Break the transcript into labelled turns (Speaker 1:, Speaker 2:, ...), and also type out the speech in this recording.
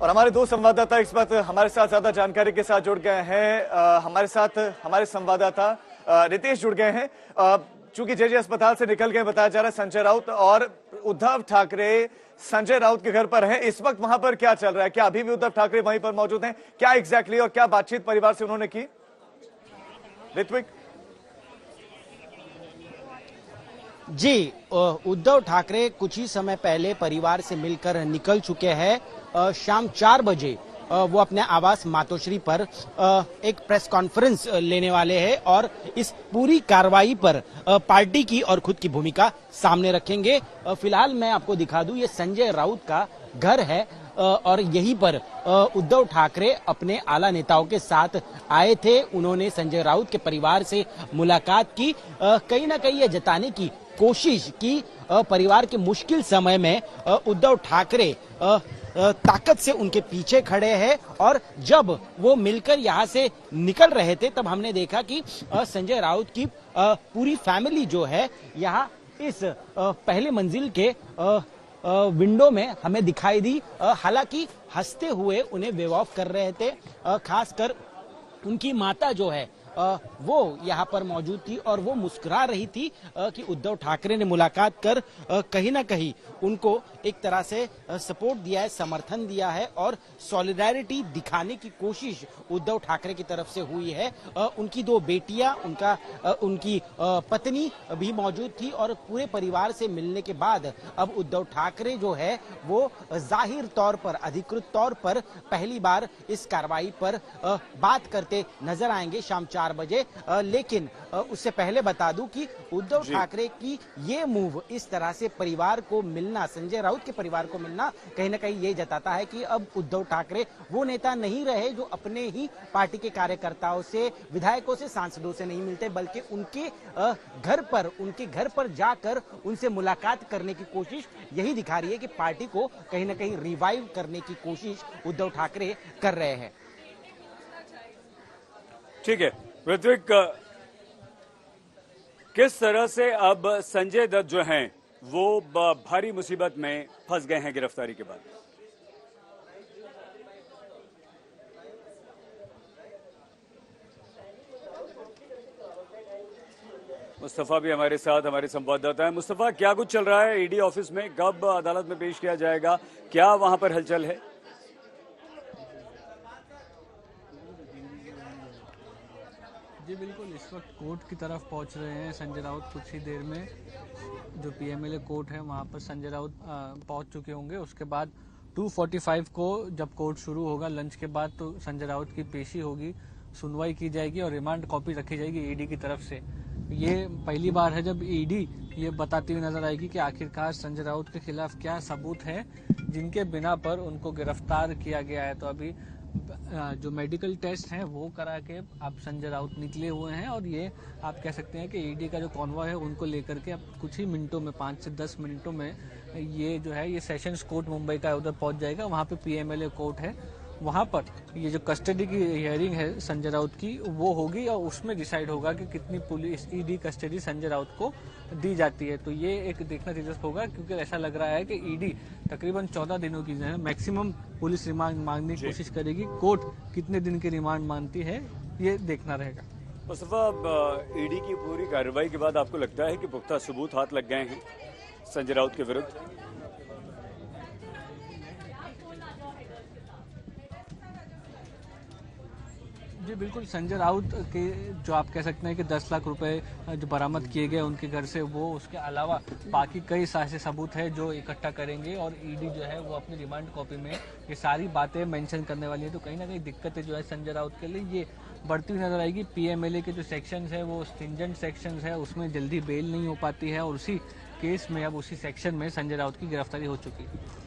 Speaker 1: और हमारे दो संवाददाता इस वक्त हमारे साथ ज्यादा जानकारी के साथ जुड़ गए हैं। हमारे साथ हमारे संवाददाता रितेश जुड़ गए हैं। चूंकि जेजे अस्पताल से निकल गए, बताया जा रहा है संजय राउत और उद्धव ठाकरे संजय राउत के घर पर हैं। इस वक्त वहां पर क्या चल रहा है? क्या अभी भी उद्धव ठाकरे वहीं पर मौजूद हैं? क्या एग्जैक्टली और क्या बातचीत परिवार से उन्होंने की? ऋत्विक
Speaker 2: जी, उद्धव ठाकरे कुछ ही समय पहले परिवार से मिलकर निकल चुके हैं। शाम 4 बजे वो अपने आवास मातोश्री पर एक प्रेस कॉन्फ्रेंस लेने वाले हैं और इस पूरी कार्रवाई पर पार्टी की और खुद की भूमिका सामने रखेंगे। फिलहाल मैं आपको दिखा दूं, ये संजय राउत का घर है और यहीं पर उद्धव ठाकरे अपने आला नेताओं के साथ आए थे। उन्होंने संजय राउत के परिवार से मुलाकात की, कहीं ना कहीं ये जताने की कोशिश की परिवार के मुश्किल समय में उद्धव ठाकरे ताकत से उनके पीछे खड़े हैं। और जब वो मिलकर यहाँ से निकल रहे थे तब हमने देखा कि संजय राउत की पूरी फैमिली जो है यहाँ इस पहले मंजिल के विंडो में हमें दिखाई दी। हालांकि हंसते हुए उन्हें वेव ऑफ कर रहे थे। खासकर उनकी माता जो है वो यहाँ पर मौजूद थी और वो मुस्कुरा रही थी कि उद्धव ठाकरे ने मुलाकात कर कहीं ना कहीं उनको एक तरह से सपोर्ट दिया है, समर्थन दिया है और सॉलिडारिटी दिखाने की कोशिश उद्धव ठाकरे की तरफ से हुई है। उनकी 2 बेटियां, उनकी पत्नी भी मौजूद थी और पूरे परिवार से मिलने के बाद अब उद्धव ठाकरे जो है वो जाहिर तौर पर, अधिकृत तौर पर पहली बार इस कार्रवाई पर बात करते नजर आएंगे शाम 4 बजे। लेकिन उससे पहले बता दूं कि उद्धव ठाकरे की ये मूव, इस तरह से परिवार को मिलना, संजय राउत के परिवार को मिलना, कहीं ना कहीं ये जताता है कि अब उद्धव ठाकरे वो नेता नहीं रहे जो अपने ही पार्टी के कार्यकर्ताओं से, विधायकों से, सांसदों से नहीं मिलते, बल्कि उनके घर पर जाकर उनसे मुलाकात करने की कोशिश यही दिखा रही है कि पार्टी को कहीं ना कहीं रिवाइव करने की कोशिश उद्धव ठाकरे कर रहे हैं।
Speaker 3: ठीक है ऋत्विक, किस तरह से अब संजय दत्त जो हैं वो भारी मुसीबत में फंस गए हैं गिरफ्तारी के बाद? मुस्तफा भी हमारे साथ, हमारे संवाददाता है। मुस्तफा, क्या कुछ चल रहा है ईडी ऑफिस में? कब अदालत में पेश किया जाएगा? क्या वहां पर हलचल है?
Speaker 4: जी बिल्कुल, इस वक्त कोर्ट की तरफ पहुंच रहे हैं संजय राउत। कुछ ही देर में जो पीएमएलए कोर्ट है वहां पर संजय राउत पहुंच चुके होंगे। उसके बाद 2:45 को जब कोर्ट शुरू होगा लंच के बाद, तो संजय राउत की पेशी होगी, सुनवाई की जाएगी और रिमांड कॉपी रखी जाएगी ईडी की तरफ से। ये पहली बार है जब ईडी ये बताती हुई नजर आएगी कि आखिरकार संजय राउत के खिलाफ क्या सबूत है जिनके बिना पर उनको गिरफ्तार किया गया है। तो अभी जो मेडिकल टेस्ट हैं वो करा के अब संजय राउत निकले हुए हैं और ये आप कह सकते हैं कि ईडी का जो कॉन्वॉय है उनको लेकर के अब कुछ ही मिनटों में, 5 से 10 मिनटों में ये जो है ये सेशंस कोर्ट मुंबई का उधर पहुंच जाएगा। वहाँ पे पीएमएलए कोर्ट है, वहाँ पर ये जो कस्टडी की हियरिंग है संजय राउत की वो होगी और उसमें डिसाइड होगा कि कितनी police ED custody Sanjay Raut को दी जाती है। तो ये एक देखना दिलचस्प होगा, क्योंकि ऐसा लग रहा है कि ईडी तकरीबन 14 दिनों की जो है मैक्सिमम पुलिस रिमांड मांगने की कोशिश करेगी। कोर्ट कितने दिन की रिमांड मांगती है ये देखना रहेगा।
Speaker 3: मुस्तफा, ईडी की पूरी कार्रवाई के बाद आपको लगता है कि पुख्ता सबूत हाथ लग गए हैं संजय राउत के विरुद्ध?
Speaker 4: जी बिल्कुल, संजय राउत के जो आप कह सकते हैं कि 10 लाख रुपए जो बरामद किए गए उनके घर से, वो उसके अलावा बाकी कई सारे सबूत है जो इकट्ठा करेंगे और ईडी जो है वो अपनी रिमांड कॉपी में ये सारी बातें मेंशन करने वाली है। तो कहीं ना कहीं दिक्कतें जो है संजय राउत के लिए ये बढ़ती हुई नजर आएगी। पीएमएलए के जो सेक्शंस है वो स्ट्रिंजेंट सेक्शंस है, उसमें जल्दी बेल नहीं हो पाती है और उसी केस में अब उसी सेक्शन में संजय राउत की गिरफ्तारी हो चुकी है।